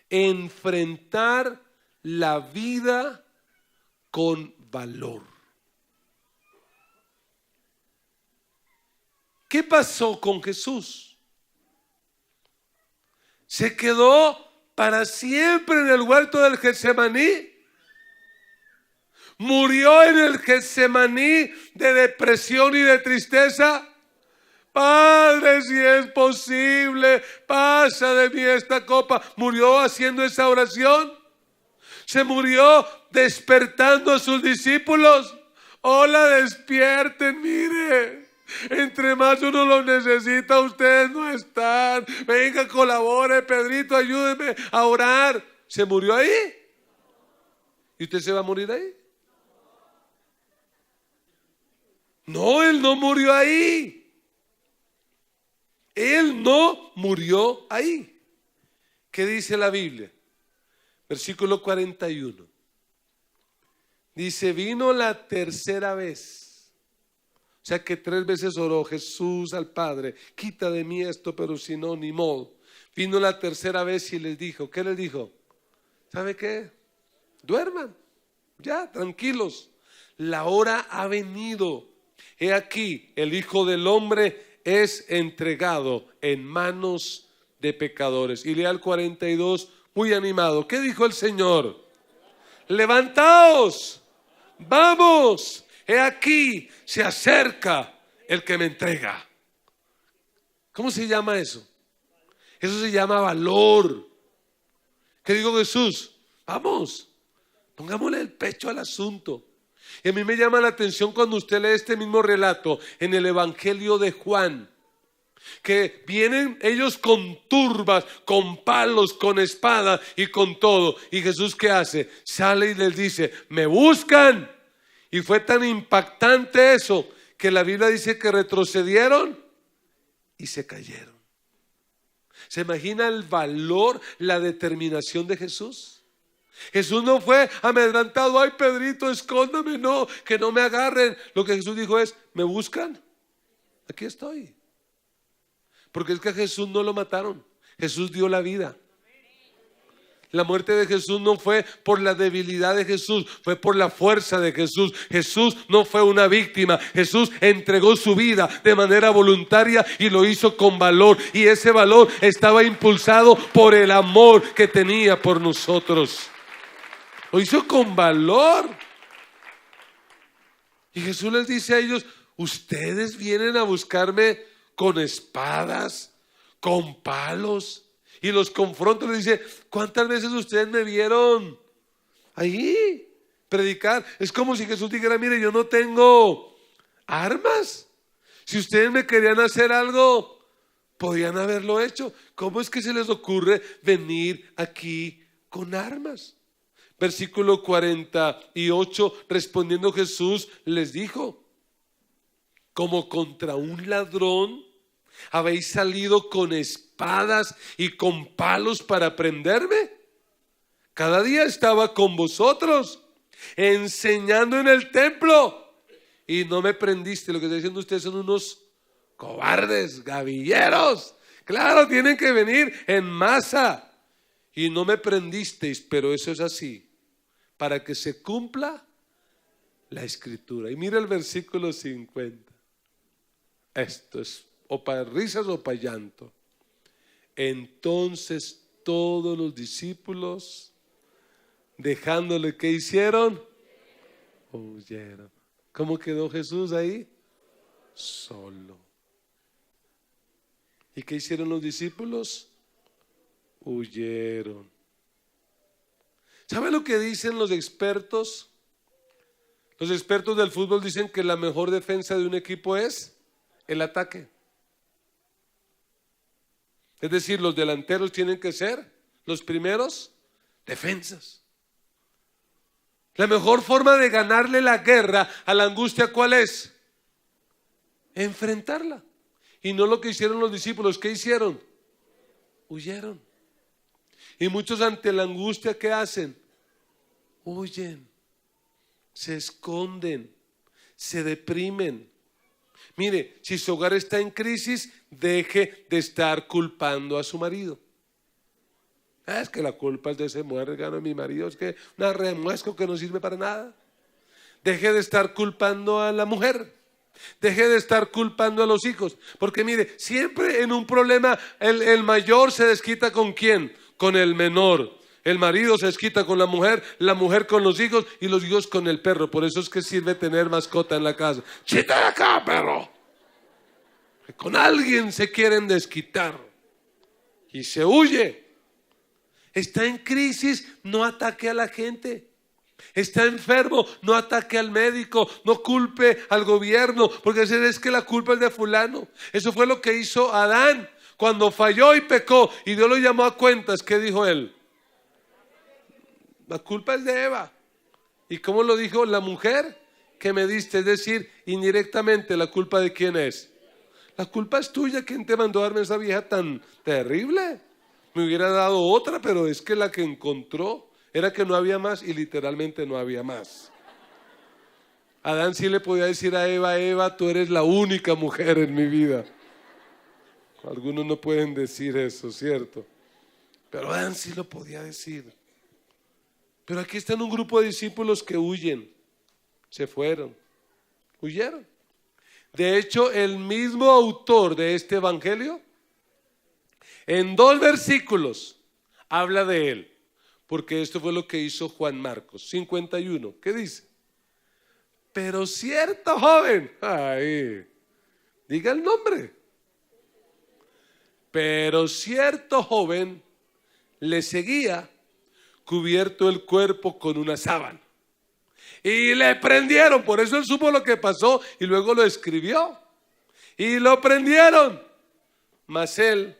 enfrentar la vida con valor. ¿Qué pasó con Jesús? ¿Se quedó para siempre en el huerto del Getsemaní? ¿Murió en el Getsemaní de depresión y de tristeza? Padre, si es posible, pasa de mí esta copa. ¿Murió haciendo esa oración? ¿Se murió despertando a sus discípulos? Hola, despierten, mire. Entre más uno lo necesita, ustedes no están. Venga, colabore, Pedrito, ayúdeme a orar. ¿Se murió ahí? ¿Y usted se va a morir ahí? No, él no murió ahí. Él no murió ahí. ¿Qué dice la Biblia? Versículo 41. Dice, vino la tercera vez. O sea que 3 veces oró Jesús al Padre, quita de mí esto, pero si no, ni modo. Vino la tercera vez y les dijo, ¿qué les dijo? ¿Sabe qué? Duerman, ya, tranquilos. La hora ha venido. He aquí, el Hijo del Hombre es entregado en manos de pecadores. Y lea el 42 muy animado. ¿Qué dijo el Señor? Levantaos, vamos, he aquí, se acerca el que me entrega. ¿Cómo se llama eso? Eso se llama valor. ¿Qué dijo Jesús? Vamos, pongámosle el pecho al asunto. Y a mí me llama la atención cuando usted lee este mismo relato en el Evangelio de Juan, que vienen ellos con turbas, con palos, con espadas y con todo. Y Jesús, ¿qué hace? Sale y les dice, me buscan. Y fue tan impactante eso que la Biblia dice que retrocedieron y se cayeron. ¿Se imagina el valor, la determinación de Jesús? Jesús no fue amedrantado, ay Pedrito, escóndame, no, que no me agarren. Lo que Jesús dijo es, ¿me buscan? Aquí estoy. Porque es que a Jesús no lo mataron, Jesús dio la vida. La muerte de Jesús no fue por la debilidad de Jesús, fue por la fuerza de Jesús. Jesús no fue una víctima, Jesús entregó su vida de manera voluntaria y lo hizo con valor. Y ese valor estaba impulsado por el amor que tenía por nosotros. Lo hizo con valor. Y Jesús les dice a ellos: ustedes vienen a buscarme con espadas, con palos. Y los confronta y les dice: ¿cuántas veces ustedes me vieron ahí predicar? Es como si Jesús dijera: mire, yo no tengo armas. Si ustedes me querían hacer algo, podían haberlo hecho. ¿Cómo es que se les ocurre venir aquí con armas? Versículo 48, respondiendo Jesús les dijo: como contra un ladrón habéis salido con espadas y con palos para prenderme. Cada día estaba con vosotros enseñando en el templo y no me prendiste. Lo que está diciendo ustedes son unos cobardes, gavilleros. Claro, tienen que venir en masa y no me prendisteis, pero eso es así, para que se cumpla la escritura. Y mira el versículo 50. Esto es o para risas o para llanto. Entonces todos los discípulos, dejándole, ¿qué hicieron? Huyeron. ¿Cómo quedó Jesús ahí? Solo. ¿Y qué hicieron los discípulos? Huyeron. ¿Sabe lo que dicen los expertos? Los expertos del fútbol dicen que la mejor defensa de un equipo es el ataque. Es decir, los delanteros tienen que ser los primeros defensas. La mejor forma de ganarle la guerra a la angustia, ¿cuál es? Enfrentarla. Y no lo que hicieron los discípulos. ¿Qué hicieron? Huyeron. Y muchos ante la angustia, ¿qué hacen? Huyen, se esconden, se deprimen. Mire, si su hogar está en crisis, deje de estar culpando a su marido. Es que la culpa es de ese muérgano de mi marido, es que una remuesco que no sirve para nada. Deje de estar culpando a la mujer. Deje de estar culpando a los hijos. Porque mire, siempre en un problema el mayor se desquita ¿con quién? Con el menor. El marido se desquita con la mujer con los hijos y los hijos con el perro. Por eso es que sirve tener mascota en la casa. ¡Chita de acá, perro! Con alguien se quieren desquitar y se huye. Está en crisis, no ataque a la gente. Está enfermo, no ataque al médico, no culpe al gobierno, porque es que la culpa es de fulano. Eso fue lo que hizo Adán cuando falló y pecó y Dios lo llamó a cuentas. ¿Qué dijo él? La culpa es de Eva. ¿Y cómo lo dijo? La mujer que me diste. Es decir, indirectamente, ¿la culpa de quién es? La culpa es tuya. ¿Quién te mandó a darme esa vieja tan terrible? Me hubiera dado otra, pero es que la que encontró era que no había más y literalmente no había más. Adán sí le podía decir a Eva: Eva, tú eres la única mujer en mi vida. Algunos no pueden decir eso, ¿cierto? Pero Adán sí lo podía decir. Pero aquí están un grupo de discípulos que huyen, se fueron, huyeron. De hecho, el mismo autor de este evangelio, en 2 versículos, habla de él. Porque esto fue lo que hizo Juan Marcos 51. ¿Qué dice? Pero cierto joven, ahí, diga el nombre. Pero cierto joven le seguía, cubierto el cuerpo con una sábana. Y le prendieron, por eso él supo lo que pasó y luego lo escribió. Y lo prendieron. Mas él,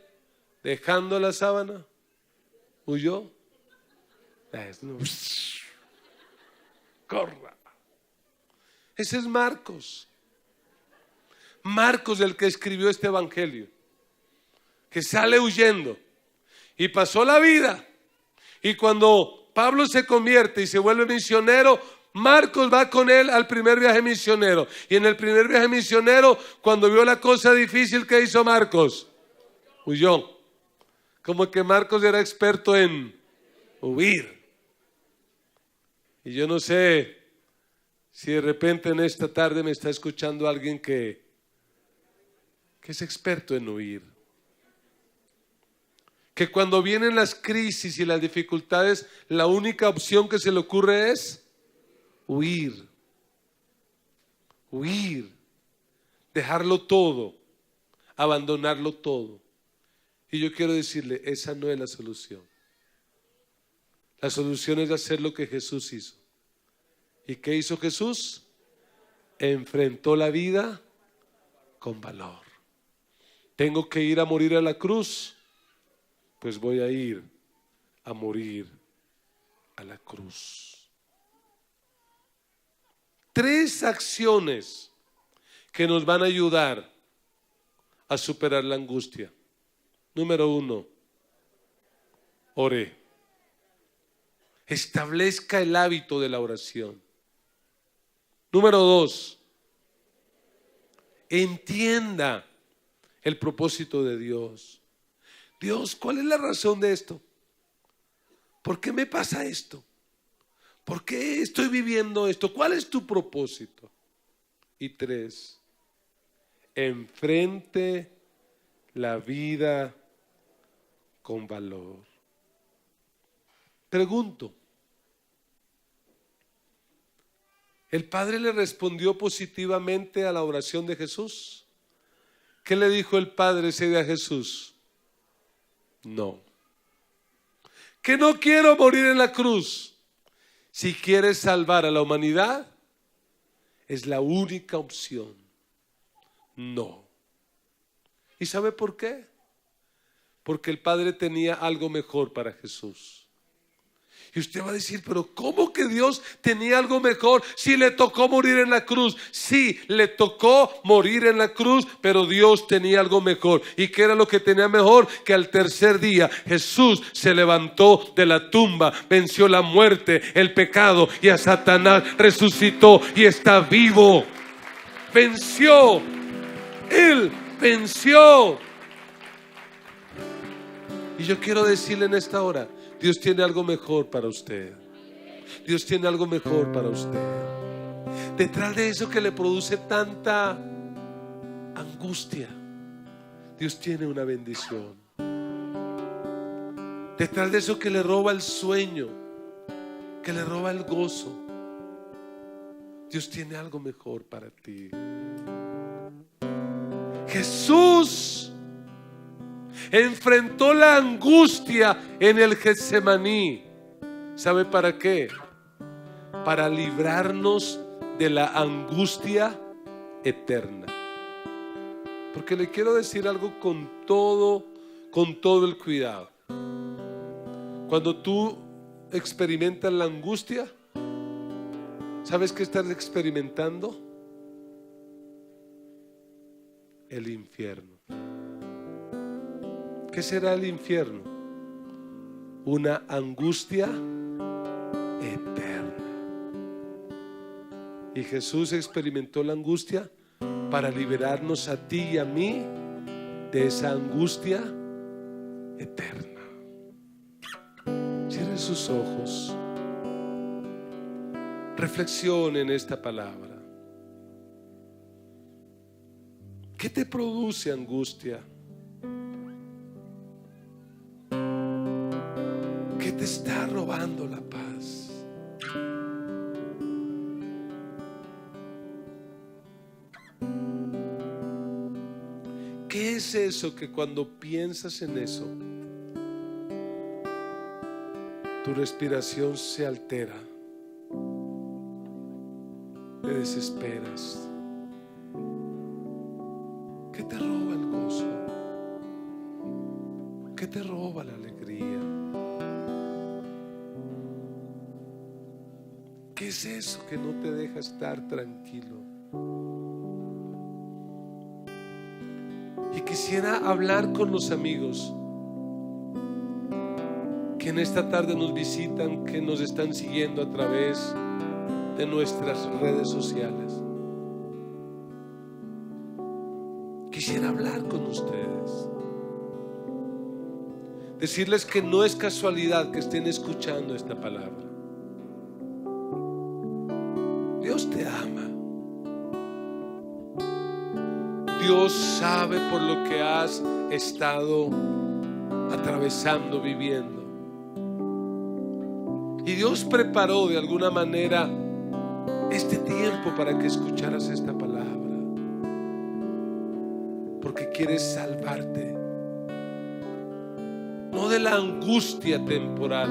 dejando la sábana, huyó. Corra. Ese es Marcos. Marcos, el que escribió este evangelio, que sale huyendo y pasó la vida. Y cuando Pablo se convierte y se vuelve misionero, Marcos va con él al primer viaje misionero. Y en el primer viaje misionero, cuando vio la cosa difícil, ¿qué hizo Marcos? Huyó. Como que Marcos era experto en huir. Y yo no sé si de repente en esta tarde me está escuchando alguien que es experto en huir. Que cuando vienen las crisis y las dificultades, la única opción que se le ocurre es huir. huir, dejarlo todo, abandonarlo todo. Y yo quiero decirle, esa no es la solución. La solución es hacer lo que Jesús hizo. ¿Y qué hizo Jesús? Enfrentó la vida con valor. ¿Tengo que ir a morir a la cruz? Pues voy a ir a morir a la cruz. 3 acciones que nos van a ayudar a superar la angustia. Número 1, ore. Establezca el hábito de la oración. Número 2, entienda el propósito de Dios. Dios, ¿cuál es la razón de esto? ¿Por qué me pasa esto? ¿Por qué estoy viviendo esto? ¿Cuál es tu propósito? Y 3, enfrente la vida con valor. Pregunto, ¿el Padre le respondió positivamente a la oración de Jesús? ¿Qué le dijo el Padre ese día a Jesús? No. Que no quiero morir en la cruz. Si quieres salvar a la humanidad, es la única opción. No. ¿Y sabe por qué? Porque el Padre tenía algo mejor para Jesús. Y usted va a decir, pero ¿cómo que Dios tenía algo mejor si le tocó morir en la cruz? Sí, le tocó morir en la cruz, pero Dios tenía algo mejor. ¿Y qué era lo que tenía mejor? Que al tercer día Jesús se levantó de la tumba, venció la muerte, el pecado y a Satanás, resucitó y está vivo. Venció. Él venció. Y yo quiero decirle en esta hora, Dios tiene algo mejor para usted. Dios tiene algo mejor para usted. Detrás de eso que le produce tanta angustia, Dios tiene una bendición. Detrás de eso que le roba el sueño, que le roba el gozo, Dios tiene algo mejor para ti. Jesús enfrentó la angustia en el Getsemaní. ¿Sabe para qué? Para librarnos de la angustia eterna. Porque le quiero decir algo con todo el cuidado. Cuando tú experimentas la angustia, ¿sabes qué estás experimentando? El infierno. ¿Qué será el infierno? Una angustia eterna. Y Jesús experimentó la angustia para liberarnos a ti y a mí de esa angustia eterna. Cierre sus ojos. Reflexione en esta palabra. ¿Qué te produce angustia? ¿Qué te está robando la paz? ¿Qué es eso que cuando piensas en eso, tu respiración se altera? Te desesperas. ¿Qué te roba el gozo? ¿Qué te roba la alegría? ¿Qué es eso que no te deja estar tranquilo? Y quisiera hablar con los amigos que en esta tarde nos visitan, que nos están siguiendo a través de nuestras redes sociales. Quisiera hablar con ustedes, decirles que no es casualidad que estén escuchando esta palabra. Dios te ama. Dios sabe por lo que has estado atravesando, viviendo. Y Dios preparó de alguna manera este tiempo para que escucharas esta palabra, porque quieres salvarte, no de la angustia temporal,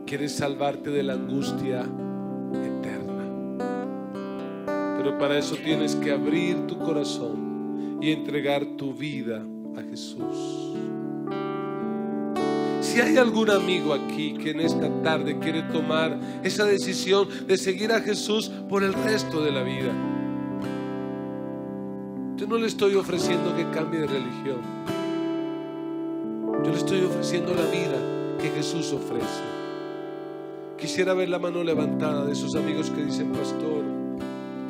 quieres salvarte de la angustia eterna. Pero para eso tienes que abrir tu corazón y entregar tu vida a Jesús. Si hay algún amigo aquí que en esta tarde quiere tomar esa decisión de seguir a Jesús por el resto de la vida, yo no le estoy ofreciendo que cambie de religión. Yo le estoy ofreciendo la vida que Jesús ofrece. Quisiera ver la mano levantada de esos amigos que dicen: pastor,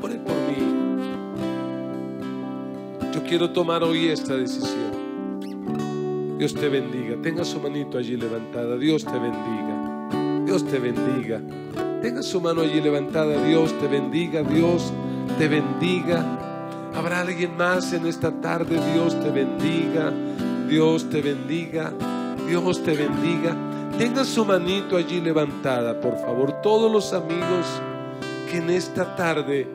ore por mí. Yo quiero tomar hoy esta decisión. Dios te bendiga. Tenga su manito allí levantada. Dios te bendiga. Dios te bendiga. Tenga su mano allí levantada. Dios te bendiga. Dios te bendiga. ¿Habrá alguien más en esta tarde? Dios te bendiga. Dios te bendiga. Dios te bendiga. Tenga su manito allí levantada, por favor. Todos los amigos que en esta tarde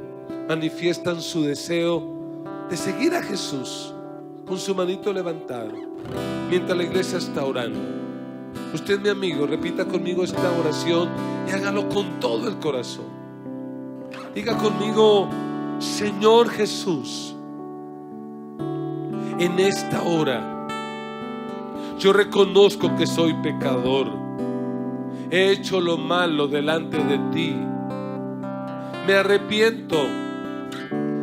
manifiestan su deseo de seguir a Jesús, con su manito levantada, mientras la iglesia está orando. Usted, mi amigo, repita conmigo esta oración y hágalo con todo el corazón. Diga conmigo: Señor Jesús, en esta hora yo reconozco que soy pecador. He hecho lo malo delante de ti. Me arrepiento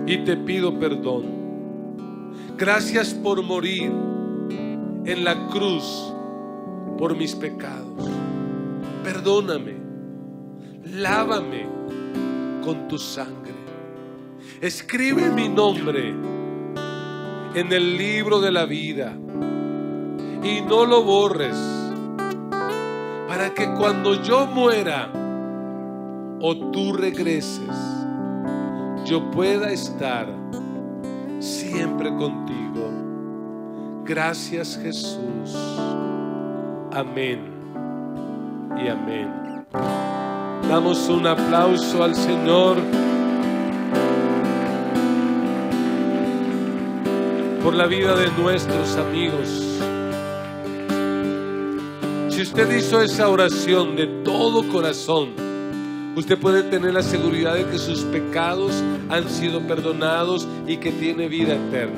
y te pido perdón. Gracias por morir en la cruz por mis pecados. Perdóname, lávame con tu sangre. Escribe mi nombre en el libro de la vida y no lo borres, para que cuando yo muera o tú regreses, yo pueda estar siempre contigo. Gracias, Jesús. Amén y amén. Damos un aplauso al Señor por la vida de nuestros amigos. Si usted hizo esa oración de todo corazón, usted puede tener la seguridad de que sus pecados han sido perdonados y que tiene vida eterna.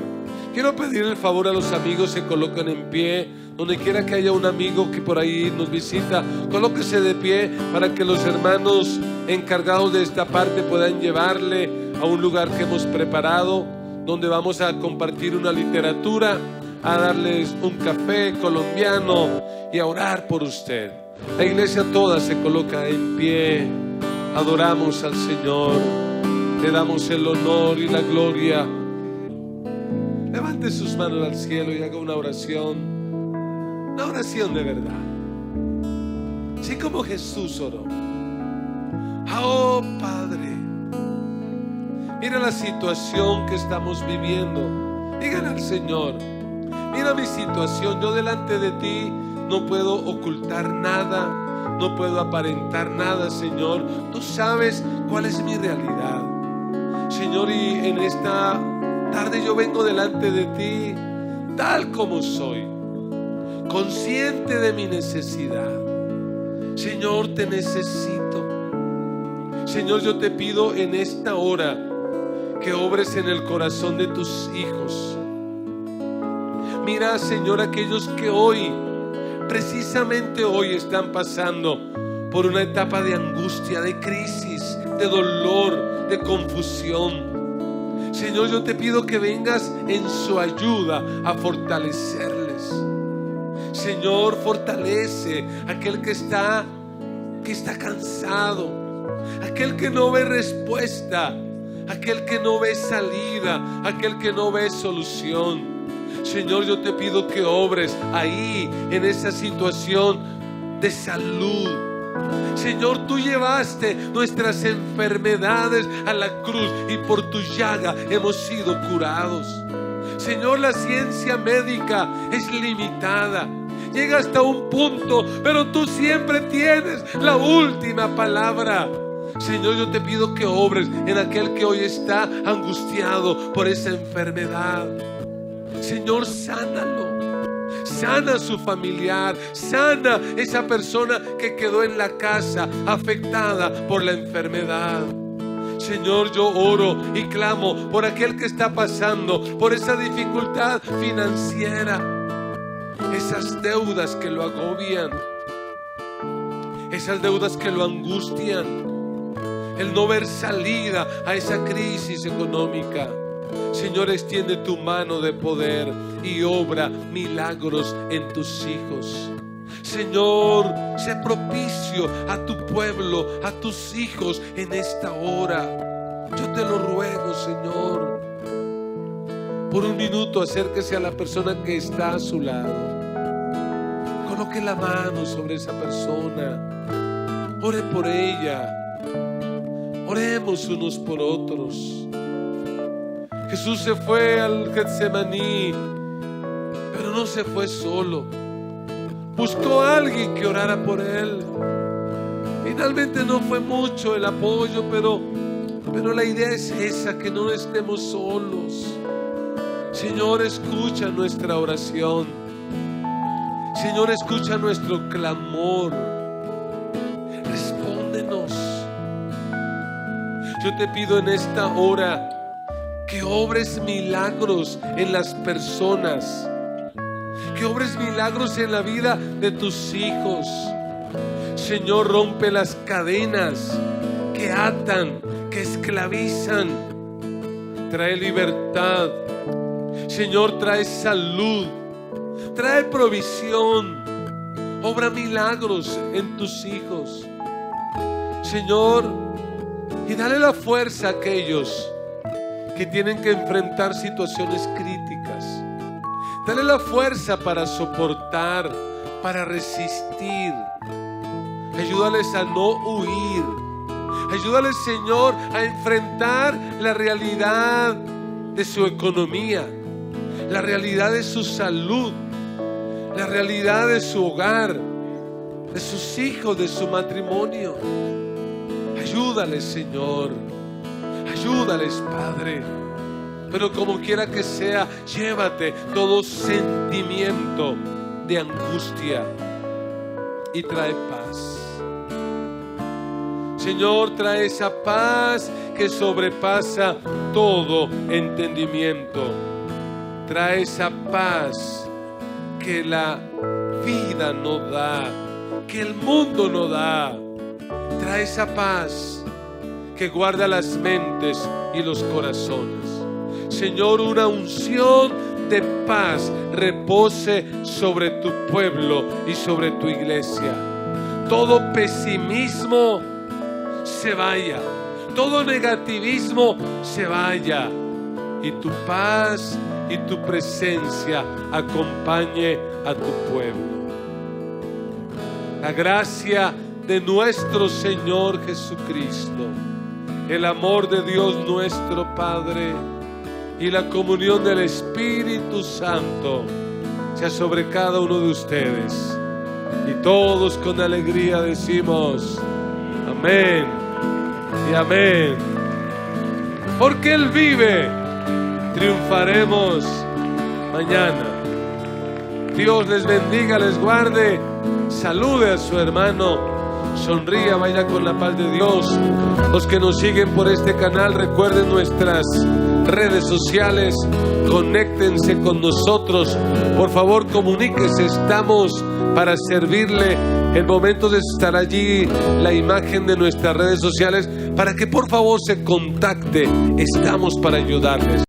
Quiero pedir el favor a los amigos que se coloquen en pie. Donde quiera que haya un amigo que por ahí nos visita, colóquese de pie para que los hermanos encargados de esta parte puedan llevarle a un lugar que hemos preparado, donde vamos a compartir una literatura, a darles un café colombiano y a orar por usted. La iglesia toda se coloca en pie. Adoramos al Señor, le damos el honor y la gloria. Levante sus manos al cielo y haga una oración de verdad, así como Jesús oró. Oh Padre, mira la situación que estamos viviendo. Dígale al Señor: mira mi situación, yo delante de ti no puedo ocultar nada, no puedo aparentar nada, Señor. Tú sabes cuál es mi realidad, Señor, y en esta tarde yo vengo delante de ti tal como soy, consciente de mi necesidad. Señor, te necesito. Señor, yo te pido en esta hora que obres en el corazón de tus hijos. Mira, Señor, aquellos que hoy, precisamente hoy, están pasando por una etapa de angustia, de crisis, de dolor, de confusión. Señor, yo te pido que vengas en su ayuda a fortalecerles. Señor, fortalece a aquel que está cansado, aquel que no ve respuesta, aquel que no ve salida, aquel que no ve solución. Señor, yo te pido que obres ahí en esa situación de salud. Señor, tú llevaste nuestras enfermedades a la cruz y por tu llaga hemos sido curados. Señor, la ciencia médica es limitada, llega hasta un punto, pero tú siempre tienes la última palabra. Señor, yo te pido que obres en aquel que hoy está angustiado por esa enfermedad. Señor, sánalo. Sana a su familiar, sana esa persona que quedó en la casa afectada por la enfermedad. Señor, yo oro y clamo por aquel que está pasando por esa dificultad financiera, esas deudas que lo agobian, esas deudas que lo angustian, el no ver salida a esa crisis económica. Señor, extiende tu mano de poder y obra milagros en tus hijos. Señor, sé propicio a tu pueblo, a tus hijos en esta hora. Yo te lo ruego, Señor. Por un minuto acérquese a la persona que está a su lado. Coloque la mano sobre esa persona. Ore por ella. Oremos unos por otros. Jesús se fue al Getsemaní, pero no se fue solo. Buscó a alguien que orara por él. Finalmente no fue mucho el apoyo, pero la idea es esa, que no estemos solos. Señor, escucha nuestra oración. Señor, escucha nuestro clamor. Respóndenos. Yo te pido en esta hora que obres milagros en las personas, que obres milagros en la vida de tus hijos. Señor, rompe las cadenas que atan, que esclavizan. Trae libertad. Señor, trae salud, trae provisión. Obra milagros en tus hijos, Señor, y dale la fuerza a aquellos que tienen que enfrentar situaciones críticas. Dale la fuerza para soportar, para resistir. Ayúdales a no huir. Ayúdales, Señor, a enfrentar la realidad de su economía, la realidad de su salud, la realidad de su hogar, de sus hijos, de su matrimonio. Ayúdales, Señor. Ayúdales, Padre. Pero como quiera que sea, llévate todo sentimiento de angustia y trae paz. Señor, trae esa paz que sobrepasa todo entendimiento. Trae esa paz que la vida no da, que el mundo no da. Trae esa paz que guarda las mentes y los corazones. Señor, una unción de paz repose sobre tu pueblo y sobre tu iglesia. Todo pesimismo se vaya, todo negativismo se vaya, y tu paz y tu presencia acompañe a tu pueblo. La gracia de nuestro Señor Jesucristo, el amor de Dios nuestro Padre y la comunión del Espíritu Santo sea sobre cada uno de ustedes. Y todos con alegría decimos amén y amén. Porque Él vive, triunfaremos mañana. Dios les bendiga, les guarde. Salude a su hermano. Sonría, vaya con la paz de Dios. Los que nos siguen por este canal, recuerden nuestras redes sociales, conéctense con nosotros, por favor comuníquese, estamos para servirle. El momento de estar allí, la imagen de nuestras redes sociales, para que por favor se contacte, estamos para ayudarles.